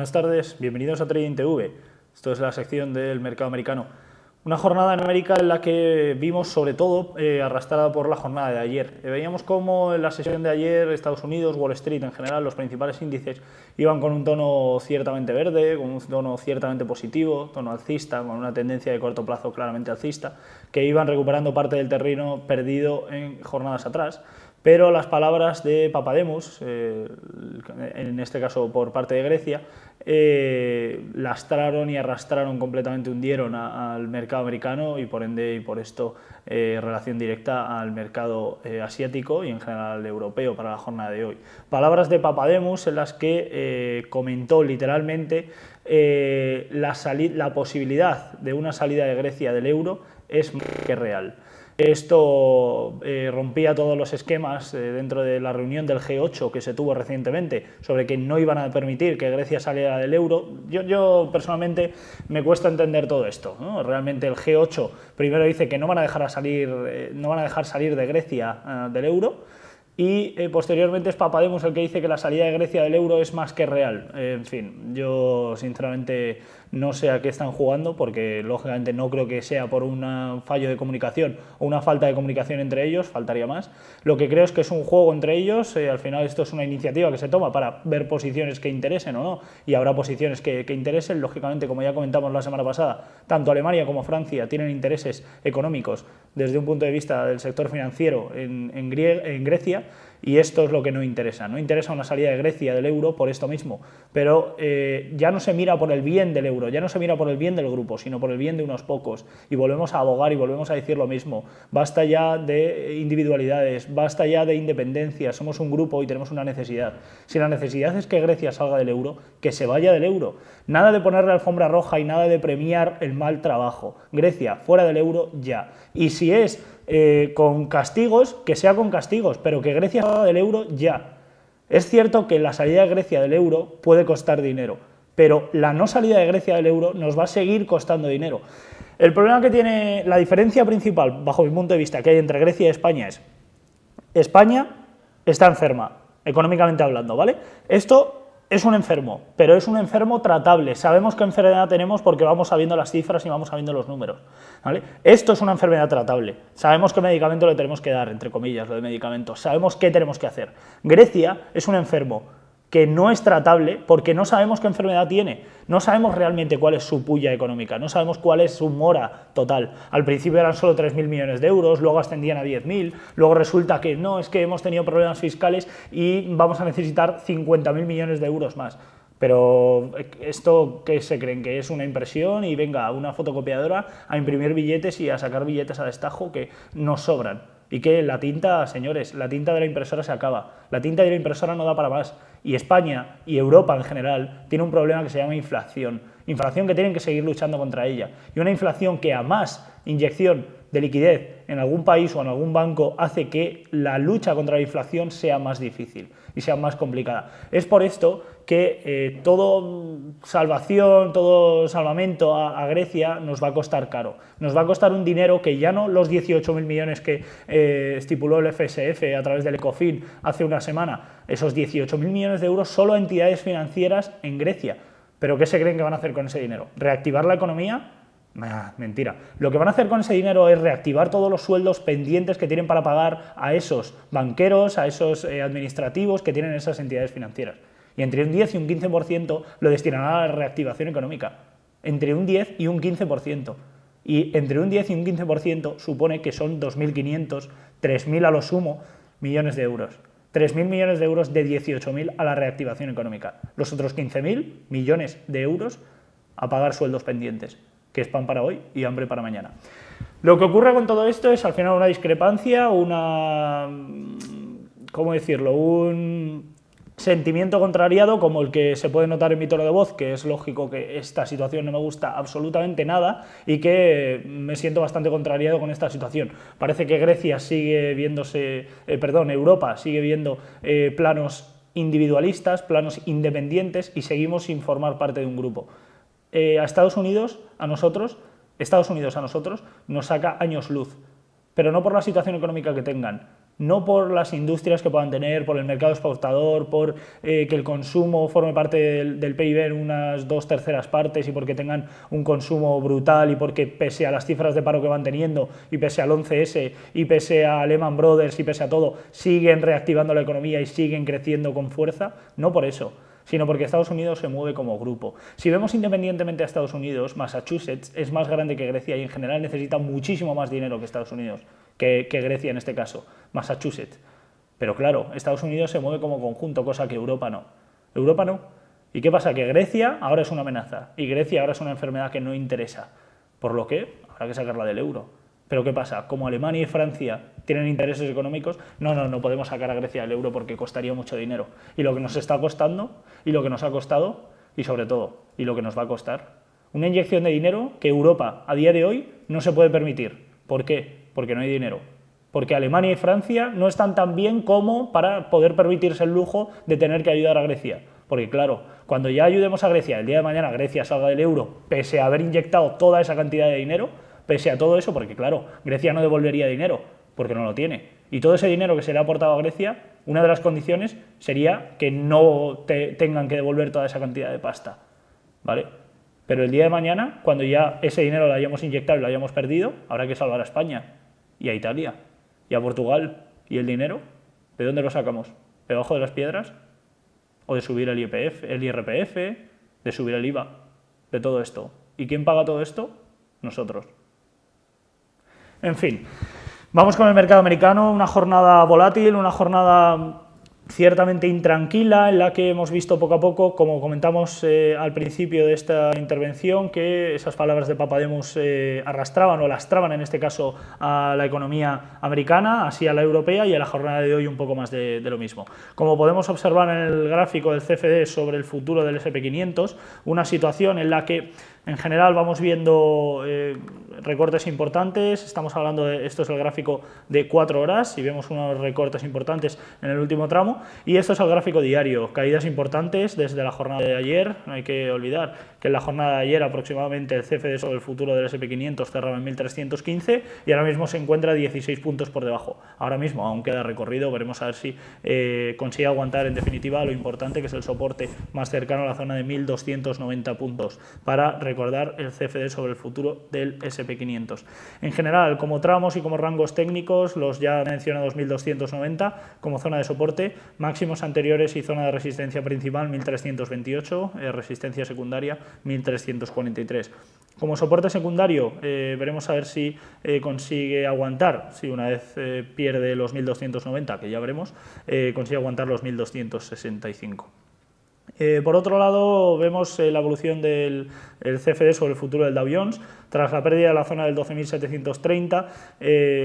Buenas tardes, bienvenidos a Trading TV. Esto es la sección del mercado americano. Una jornada en América en la que vimos sobre todo arrastrada por la jornada de ayer. Veíamos cómo en la sesión de ayer Estados Unidos, Wall Street en general, los principales índices iban con un tono ciertamente verde, con un tono ciertamente positivo, tono alcista, con una tendencia de corto plazo claramente alcista, que iban recuperando parte del terreno perdido en jornadas atrás. Pero las palabras de Papademos, en este caso por parte de Grecia, lastraron y arrastraron completamente, hundieron al mercado americano y por ende y por esto relación directa al mercado asiático y en general europeo para la jornada de hoy. Palabras de Papademos en las que comentó literalmente la posibilidad de una salida de Grecia del euro es más que real. Esto rompía todos los esquemas dentro de la reunión del G8 que se tuvo recientemente sobre que no iban a permitir que Grecia saliera del euro. Yo personalmente me cuesta entender todo esto, ¿no? Realmente el G8 primero dice que no van a dejar salir de Grecia del euro y posteriormente es Papademos el que dice que la salida de Grecia del euro es más que real. En fin, yo sinceramente no sé a qué están jugando porque lógicamente no creo que sea por un fallo de comunicación o una falta de comunicación entre ellos, faltaría más. Lo que creo es que es un juego entre ellos, al final esto es una iniciativa que se toma para ver posiciones que interesen o no, y habrá posiciones que interesen, lógicamente como ya comentamos la semana pasada, tanto Alemania como Francia tienen intereses económicos desde un punto de vista del sector financiero en Grecia, y esto es lo que no interesa. No interesa una salida de Grecia del euro por esto mismo, pero ya no se mira por el bien del euro, ya no se mira por el bien del grupo, sino por el bien de unos pocos, y volvemos a abogar y volvemos a decir lo mismo. Basta ya de individualidades, basta ya de independencia, somos un grupo y tenemos una necesidad. Si la necesidad es que Grecia salga del euro, que se vaya del euro. Nada de ponerle alfombra roja y nada de premiar el mal trabajo. Grecia, fuera del euro ya. Y si es con castigos, que sea con castigos, pero que Grecia salga del euro ya. Es cierto que la salida de Grecia del euro puede costar dinero, pero la no salida de Grecia del euro nos va a seguir costando dinero. El problema que tiene, la diferencia principal, bajo mi punto de vista, que hay entre Grecia y España es: España está enferma, económicamente hablando, ¿vale? Esto es un enfermo, pero es un enfermo tratable. Sabemos qué enfermedad tenemos porque vamos sabiendo las cifras y vamos sabiendo los números, ¿vale? Esto es una enfermedad tratable. Sabemos qué medicamento le tenemos que dar, entre comillas, lo de medicamentos. Sabemos qué tenemos que hacer. Grecia es un enfermo que no es tratable porque no sabemos qué enfermedad tiene, no sabemos realmente cuál es su puya económica, no sabemos cuál es su mora total. Al principio eran solo 3.000 millones de euros, luego ascendían a 10.000, luego resulta que no, es que hemos tenido problemas fiscales y vamos a necesitar 50.000 millones de euros más. Pero esto, ¿qué se creen? ¿Que es una impresión y venga una fotocopiadora a imprimir billetes y a sacar billetes a destajo que nos sobran? Y que la tinta, señores, la tinta de la impresora se acaba, la tinta de la impresora no da para más, y España y Europa en general tiene un problema que se llama inflación que tienen que seguir luchando contra ella, y una inflación que a más inyección de liquidez en algún país o en algún banco hace que la lucha contra la inflación sea más difícil y sea más complicada. Es por esto que todo salvamento a Grecia nos va a costar caro. Nos va a costar un dinero que ya no los 18.000 millones que estipuló el FSF a través del Ecofin hace una semana, esos 18.000 millones de euros solo a entidades financieras en Grecia. ¿Pero qué se creen que van a hacer con ese dinero? ¿Reactivar la economía? Mentira. Lo que van a hacer con ese dinero es reactivar todos los sueldos pendientes que tienen para pagar a esos banqueros, a esos administrativos que tienen esas entidades financieras. Y entre un 10 y un 15% lo destinarán a la reactivación económica. Entre un 10 y un 15%. Y entre un 10 y un 15% supone que son 2.500, 3.000 a lo sumo millones de euros. 3.000 millones de euros de 18.000 a la reactivación económica. Los otros 15.000 millones de euros a pagar sueldos pendientes, que es pan para hoy y hambre para mañana. Lo que ocurre con todo esto es al final una discrepancia, ¿cómo decirlo? Un sentimiento contrariado como el que se puede notar en mi tono de voz, que es lógico que esta situación no me gusta absolutamente nada y que me siento bastante contrariado con esta situación. Parece que Grecia sigue viéndose, Europa sigue viendo planos individualistas, planos independientes y seguimos sin formar parte de un grupo. A Estados Unidos a nosotros nos saca años luz, pero no por la situación económica que tengan, no por las industrias que puedan tener, por el mercado exportador, por que el consumo forme parte del PIB en unas 2/3 partes y porque tengan un consumo brutal y porque pese a las cifras de paro que van teniendo y pese al 11S y pese a Lehman Brothers y pese a todo, siguen reactivando la economía y siguen creciendo con fuerza, no por eso, sino porque Estados Unidos se mueve como grupo. Si vemos independientemente a Estados Unidos, Massachusetts es más grande que Grecia y en general necesita muchísimo más dinero que Estados Unidos, que Grecia en este caso, Massachusetts. Pero claro, Estados Unidos se mueve como conjunto, cosa que Europa no. Europa no. ¿Y qué pasa? Que Grecia ahora es una amenaza y Grecia ahora es una enfermedad que no interesa, por lo que habrá que sacarla del euro. Pero ¿qué pasa? Como Alemania y Francia tienen intereses económicos, no podemos sacar a Grecia del euro porque costaría mucho dinero. Y lo que nos está costando, y lo que nos ha costado, y sobre todo, y lo que nos va a costar, una inyección de dinero que Europa a día de hoy no se puede permitir. ¿Por qué? Porque no hay dinero. Porque Alemania y Francia no están tan bien como para poder permitirse el lujo de tener que ayudar a Grecia. Porque claro, cuando ya ayudemos a Grecia, el día de mañana Grecia salga del euro, pese a haber inyectado toda esa cantidad de dinero, pese a todo eso, porque claro, Grecia no devolvería dinero, porque no lo tiene. Y todo ese dinero que se le ha aportado a Grecia, una de las condiciones sería que no tengan que devolver toda esa cantidad de pasta, ¿vale? Pero el día de mañana, cuando ya ese dinero lo hayamos inyectado y lo hayamos perdido, habrá que salvar a España y a Italia y a Portugal. ¿Y el dinero? ¿De dónde lo sacamos? ¿Debajo de las piedras? ¿O de subir el IRPF, de subir el IVA? De todo esto. ¿Y quién paga todo esto? Nosotros. En fin, vamos con el mercado americano, una jornada volátil, una jornada ciertamente intranquila en la que hemos visto poco a poco, como comentamos al principio de esta intervención, que esas palabras de Papademos arrastraban o lastraban en este caso a la economía americana, así a la europea y a la jornada de hoy un poco más de lo mismo. Como podemos observar en el gráfico del CFD sobre el futuro del S&P 500, una situación en la que en general vamos viendo recortes importantes, estamos hablando de, esto es el gráfico de 4 horas y vemos unos recortes importantes en el último tramo, y esto es el gráfico diario, caídas importantes desde la jornada de ayer. No hay que olvidar que en la jornada de ayer aproximadamente el CFD sobre el futuro del S&P 500 cerraba en 1315 y ahora mismo se encuentra 16 puntos por debajo. Ahora mismo aún queda recorrido, veremos a ver si consigue aguantar en definitiva lo importante que es el soporte más cercano a la zona de 1290 puntos para recordar el CFD sobre el futuro del S&P 500. En general, como tramos y como rangos técnicos, los ya mencionados 1290 como zona de soporte, máximos anteriores y zona de resistencia principal 1328, resistencia secundaria 1343. Como soporte secundario, veremos a ver si consigue aguantar, si una vez pierde los 1290, que ya veremos, consigue aguantar los 1265. Por otro lado, vemos la evolución del CFD sobre el futuro del Dow Jones. Tras la pérdida de la zona del 12.730,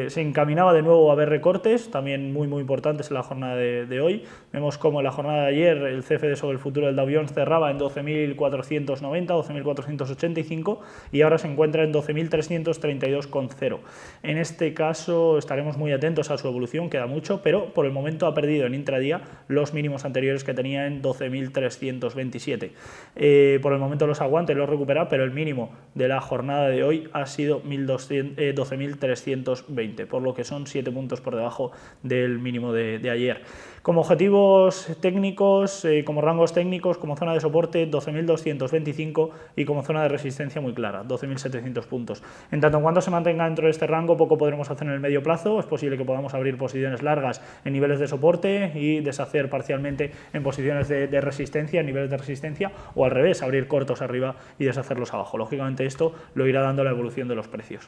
se encaminaba de nuevo a haber recortes, también muy importantes en la jornada de hoy. Vemos como en la jornada de ayer el CFD sobre el futuro del Dow Jones cerraba en 12.490, 12.485 y ahora se encuentra en 12.332,0. En este caso estaremos muy atentos a su evolución, queda mucho, pero por el momento ha perdido en intradía los mínimos anteriores que tenía en 12.327. Por el momento los aguanta y los recupera, pero el mínimo de la jornada de hoy ha sido 12.320, por lo que son 7 puntos por debajo del mínimo de ayer. Como objetivos técnicos, como rangos técnicos, como zona de soporte 12.225 y como zona de resistencia muy clara, 12.700 puntos. En tanto en cuanto se mantenga dentro de este rango, poco podremos hacer en el medio plazo. Es posible que podamos abrir posiciones largas en niveles de soporte y deshacer parcialmente en posiciones de resistencia, en niveles de resistencia, o al revés, abrir cortos arriba y deshacerlos abajo. Lógicamente esto lo irá dando la evolución de los precios.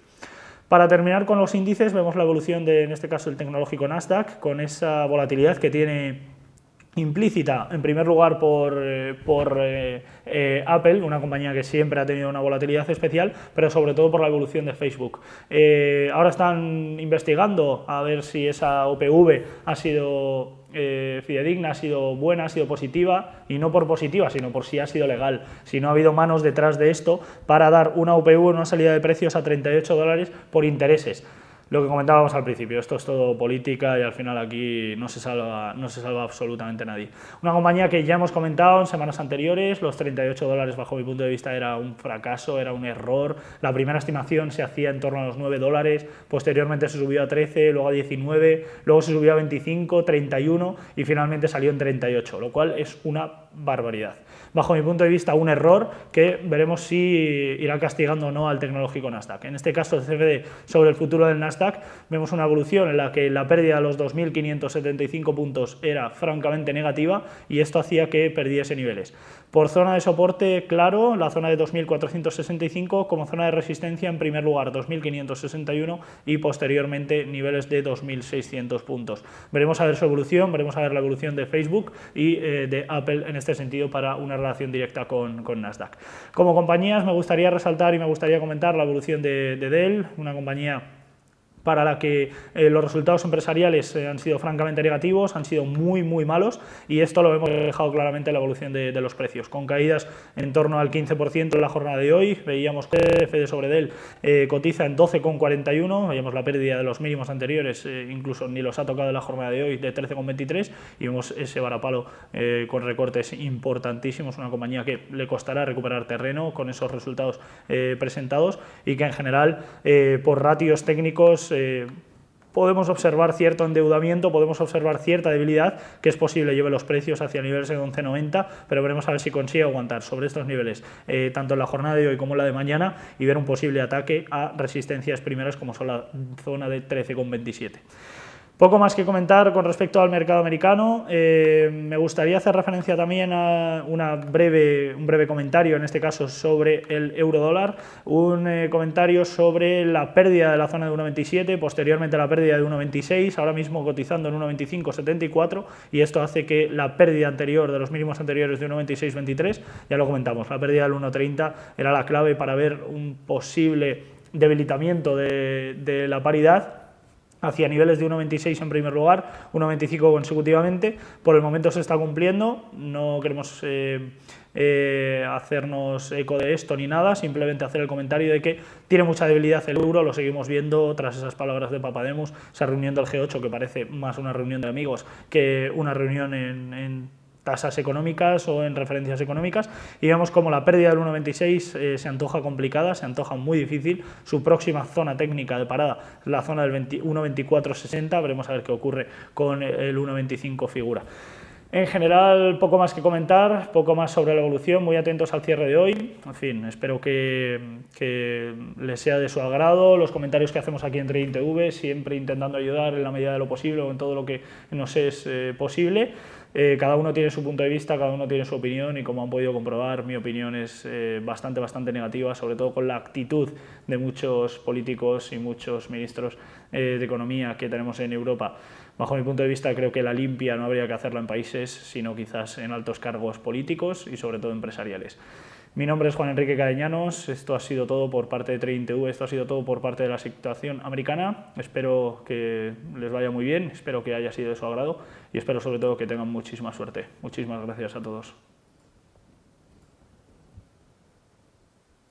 Para terminar con los índices, vemos la evolución de, en este caso, el tecnológico Nasdaq, con esa volatilidad que tiene implícita, en primer lugar, por Apple, una compañía que siempre ha tenido una volatilidad especial, pero sobre todo por la evolución de Facebook. Ahora están investigando a ver si esa OPV ha sido fidedigna, ha sido buena, ha sido positiva, y no por positiva, sino por si ha sido legal, si no ha habido manos detrás de esto para dar una OPV, una salida de precios a $38 por intereses. Lo que comentábamos al principio, esto es todo política y al final aquí no se salva absolutamente nadie. Una compañía que ya hemos comentado en semanas anteriores, los $38 bajo mi punto de vista era un fracaso, era un error. La primera estimación se hacía en torno a los $9, posteriormente se subió a 13, luego a 19, luego se subió a 25, 31 y finalmente salió en 38, lo cual es una barbaridad. Bajo mi punto de vista, un error que veremos si irá castigando o no al tecnológico Nasdaq. En este caso, el CFD sobre el futuro del Nasdaq, vemos una evolución en la que la pérdida de los 2.575 puntos era francamente negativa y esto hacía que perdiese niveles. Por zona de soporte, claro, la zona de 2.465, como zona de resistencia, en primer lugar 2.561 y posteriormente niveles de 2.600 puntos. Veremos a ver su evolución, veremos a ver la evolución de Facebook y de Apple en este sentido para una relación directa con Nasdaq. Como compañías me gustaría resaltar y me gustaría comentar la evolución de Dell, una compañía para la que los resultados empresariales han sido francamente negativos, han sido muy malos y esto lo hemos dejado claramente en la evolución de los precios, con caídas en torno al 15% en la jornada de hoy. Veíamos que el CFD sobre Dell cotiza en 12,41, veíamos la pérdida de los mínimos anteriores, incluso ni los ha tocado en la jornada de hoy, de 13,23 y vemos ese varapalo con recortes importantísimos, una compañía que le costará recuperar terreno con esos resultados presentados y que en general por ratios técnicos podemos observar cierto endeudamiento, podemos observar cierta debilidad, que es posible lleve los precios hacia niveles de 11,90, pero veremos a ver si consigue aguantar sobre estos niveles, tanto en la jornada de hoy como en la de mañana, y ver un posible ataque a resistencias primeras como son la zona de 13,27. Poco más que comentar con respecto al mercado americano. Me gustaría hacer referencia también a un breve comentario, en este caso sobre el euro-dólar, un comentario sobre la pérdida de la zona de 1,27, posteriormente la pérdida de 1,26, ahora mismo cotizando en 1,2574 y esto hace que la pérdida anterior de los mínimos anteriores de 1,2623, ya lo comentamos, la pérdida del 1,30 era la clave para ver un posible debilitamiento de la paridad hacia niveles de 1,26 en primer lugar, 1,25 consecutivamente. Por el momento se está cumpliendo, no queremos hacernos eco de esto ni nada, simplemente hacer el comentario de que tiene mucha debilidad el euro, lo seguimos viendo tras esas palabras de Papademos, esa reunión del G8 que parece más una reunión de amigos que una reunión en tasas económicas o en referencias económicas y vemos como la pérdida del 1,26 se antoja complicada, se antoja muy difícil. Su próxima zona técnica de parada es la zona del 1,2460, veremos a ver qué ocurre con el 1,25 figura. En general, poco más que comentar, poco más sobre la evolución, muy atentos al cierre de hoy. En fin, espero que les sea de su agrado los comentarios que hacemos aquí en Trading TV, siempre intentando ayudar en la medida de lo posible o en todo lo que nos es posible. Cada uno tiene su punto de vista, cada uno tiene su opinión y como han podido comprobar, mi opinión es bastante negativa, sobre todo con la actitud de muchos políticos y muchos ministros de Economía que tenemos en Europa. Bajo mi punto de vista, creo que la limpia no habría que hacerla en países, sino quizás en altos cargos políticos y sobre todo empresariales. Mi nombre es Juan Enrique Cadeñanos, esto ha sido todo por parte de Trading TV, esto ha sido todo por parte de la situación americana. Espero que les vaya muy bien, espero que haya sido de su agrado y espero sobre todo que tengan muchísima suerte. Muchísimas gracias a todos.